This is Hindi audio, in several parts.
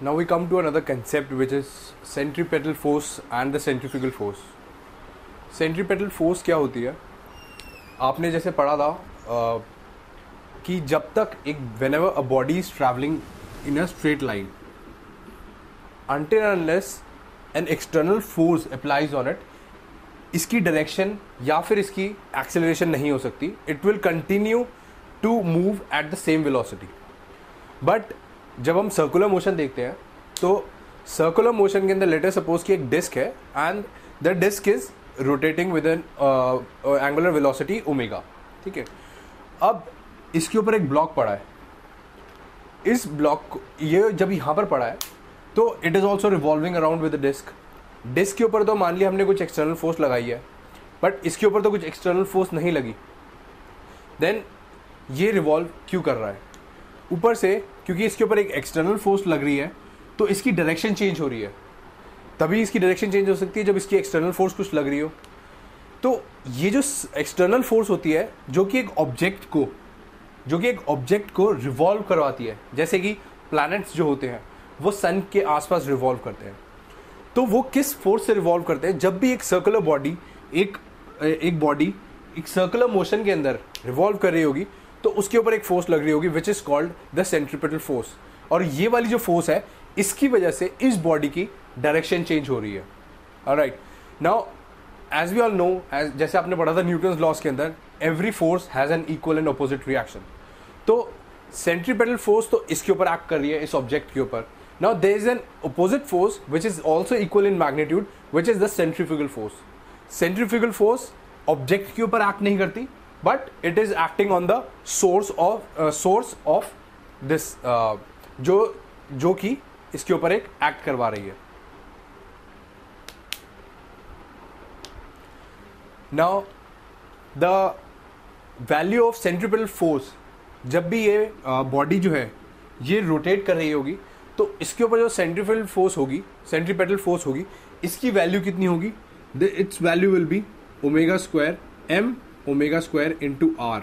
now we come to another concept which is centripetal force and the centrifugal force. Centripetal force क्या होती है? आपने जैसे पढ़ा था कि जब तक एक whenever a body is traveling in a straight line, until and unless an external force applies on it, इसकी डायरेक्शन या फिर इसकी एक्सेलरेशन नहीं हो सकती. It will continue to move at the same velocity. But जब हम सर्कुलर मोशन देखते हैं तो सर्कुलर मोशन के अंदर लेटर सपोज कि एक डिस्क है and the disk is rotating with an angular velocity omega. ठीक है, अब इसके ऊपर एक ब्लॉक पड़ा है. इस ब्लॉक ये जब यहाँ पर पड़ा है तो it is also revolving around with the disk. Disk के ऊपर तो मान लिया हमने कुछ एक्सटर्नल फोर्स लगाई है, बट इसके ऊपर तो कुछ एक्सटर्नल फोर्स नहीं लगी. देन ये रिवॉल्व क्यों कर रहा है? ऊपर से क्योंकि इसके ऊपर एक एक्सटर्नल फोर्स लग रही है तो इसकी डायरेक्शन चेंज हो रही है. तभी इसकी डायरेक्शन चेंज हो सकती है जब इसकी एक्सटर्नल फोर्स कुछ लग रही हो. तो ये जो एक्सटर्नल फोर्स होती है जो कि एक ऑब्जेक्ट को रिवॉल्व करवाती है, जैसे कि प्लैनेट्स जो होते हैं वो सन के आसपास रिवॉल्व करते हैं. तो वो किस फोर्स से रिवॉल्व करते हैं? जब भी एक सर्कुलर बॉडी एक बॉडी एक सर्कुलर मोशन के अंदर रिवॉल्व कर रही होगी तो उसके ऊपर एक फोर्स लग रही होगी which is called the centripetal force. और ये वाली जो फोर्स है इसकी वजह से इस बॉडी की डायरेक्शन चेंज हो रही है. Alright, now as we all know, जैसे आपने पढ़ा था न्यूटन्स लॉज के अंदर, every force has an equal and opposite reaction. तो सेंट्रीपेटल फोर्स तो इसके ऊपर एक्ट कर रही है, इस ऑब्जेक्ट के ऊपर. Now there is an opposite force which is also equal in magnitude, which is the centrifugal force. Centrifugal force object के ऊपर act नहीं करती, but it is acting on the source of this जो कि इसके ऊपर एक act करवा रही है. Now the value of centripetal force, जब भी ये body जो है ये rotate कर रही होगी तो इसके ऊपर जो सेंट्रीपेटल फोर्स होगी, इसकी वैल्यू कितनी होगी? It's value will be omega square M omega square into R.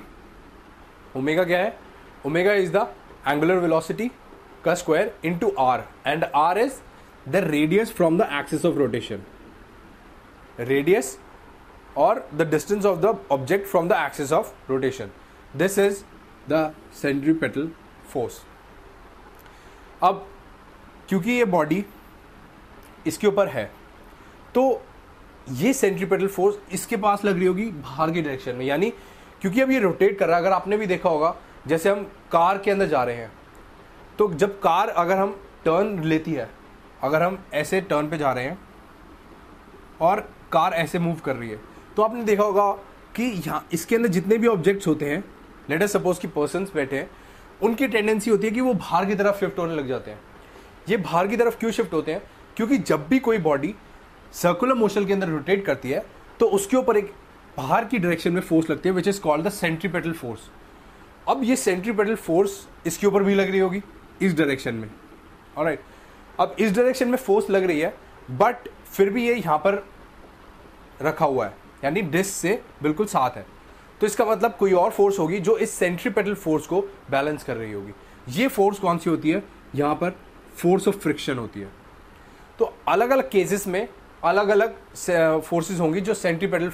Omega क्या है? Omega is the angular velocity का square into R, and R is the radius from the axis of rotation. Radius और the distance of the object from the axis of rotation. This is the centripetal force. अब क्योंकि ये बॉडी इसके ऊपर है तो ये सेंट्रीपेटल फोर्स इसके पास लग रही होगी बाहर की डायरेक्शन में, यानी क्योंकि अब ये रोटेट कर रहा है. अगर आपने भी देखा होगा, जैसे हम कार के अंदर जा रहे हैं तो जब कार अगर हम टर्न लेती है, अगर हम ऐसे टर्न पे जा रहे हैं और कार ऐसे मूव कर रही है, तो आपने देखा होगा कि यहाँ इसके अंदर जितने भी ऑब्जेक्ट्स होते हैं, लेट अस सपोज कि पर्सन्स बैठे हैं, उनकी टेंडेंसी होती है कि वो बाहर की तरफ शिफ्ट होने लग जाते हैं. ये बाहर की तरफ क्यों शिफ्ट होते हैं? क्योंकि जब भी कोई बॉडी सर्कुलर मोशन के अंदर रोटेट करती है तो उसके ऊपर एक बाहर की डायरेक्शन में फोर्स लगती है which is called the centripetal force. अब ये सेंट्रीपेटल फोर्स इसके ऊपर भी लग रही होगी इस डायरेक्शन में. ऑलराइट, अब इस डायरेक्शन में फोर्स लग रही है बट फिर भी ये यहाँ पर रखा हुआ है, यानी डिस्क से बिल्कुल साथ है. तो इसका मतलब कोई और फोर्स होगी जो इस सेंट्रीपेटल फोर्स को बैलेंस कर रही होगी. ये फोर्स कौन सी होती है? यहाँ पर फोर्स ऑफ फ्रिक्शन होती है. तो अलग अलग केसेस में अलग अलग फोर्सेस होंगी जो सेंट्रीपेटल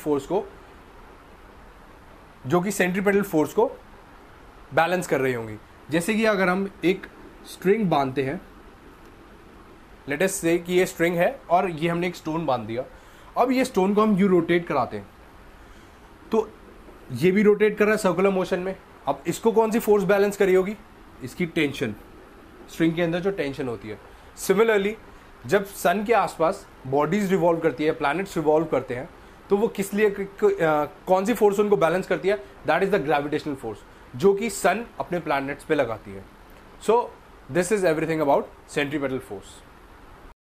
फोर्स को बैलेंस कर रही होंगी. जैसे कि अगर हम एक स्ट्रिंग बांधते हैं, लेट अस से कि ये स्ट्रिंग है और ये हमने एक स्टोन बांध दिया. अब ये स्टोन को हम यू रोटेट कराते हैं तो ये भी रोटेट कर रहा है सर्कुलर मोशन में. अब इसको कौन सी फोर्स बैलेंस करी होगी? इसकी टेंशन, स्ट्रिंग के अंदर जो टेंशन होती है. सिमिलरली जब सन के आसपास बॉडीज रिवॉल्व करती है, प्लैनेट्स रिवॉल्व करते हैं, तो वो किस लिए कौन सी फोर्स उनको बैलेंस करती है? That is the gravitational force जो कि सन अपने प्लैनेट्स पे लगाती है. So this is everything about centripetal force.